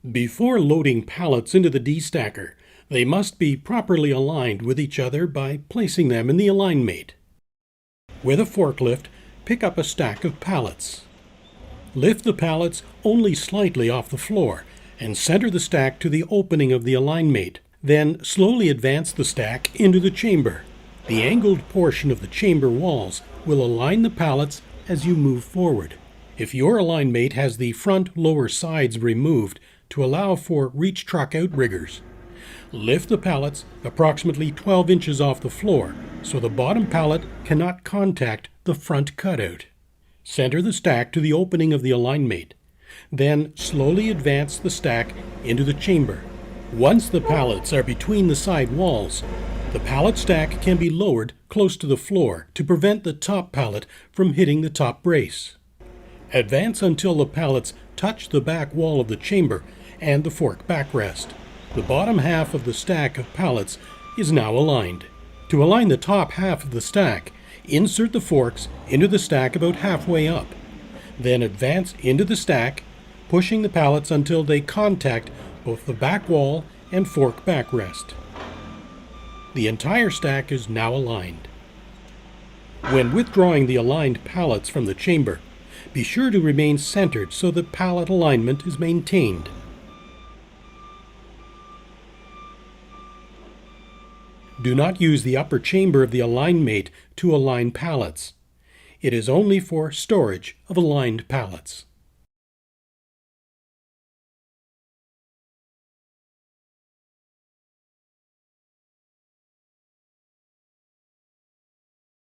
Before loading pallets into the DStacker, they must be properly aligned with each other by placing them in the Alignmate. With a forklift, pick up a stack of pallets. Lift the pallets only slightly off the floor and center the stack to the opening of the Alignmate. Then slowly advance the stack into the chamber. The angled portion of the chamber walls will align the pallets as you move forward. If your Alignmate has the front lower sides removed to allow for reach truck outriggers, lift the pallets approximately 12 inches off the floor so the bottom pallet cannot contact the front cutout. Center the stack to the opening of the Alignmate. Then slowly advance the stack into the chamber. Once the pallets are between the side walls, the pallet stack can be lowered close to the floor to prevent the top pallet from hitting the top brace. Advance until the pallets touch the back wall of the chamber and the fork backrest. The bottom half of the stack of pallets is now aligned. To align the top half of the stack, insert the forks into the stack about halfway up. Then advance into the stack, pushing the pallets until they contact both the back wall and fork backrest. The entire stack is now aligned. When withdrawing the aligned pallets from the chamber, be sure to remain centered so that pallet alignment is maintained. Do not use the upper chamber of the Alignmate to align pallets. It is only for storage of aligned pallets.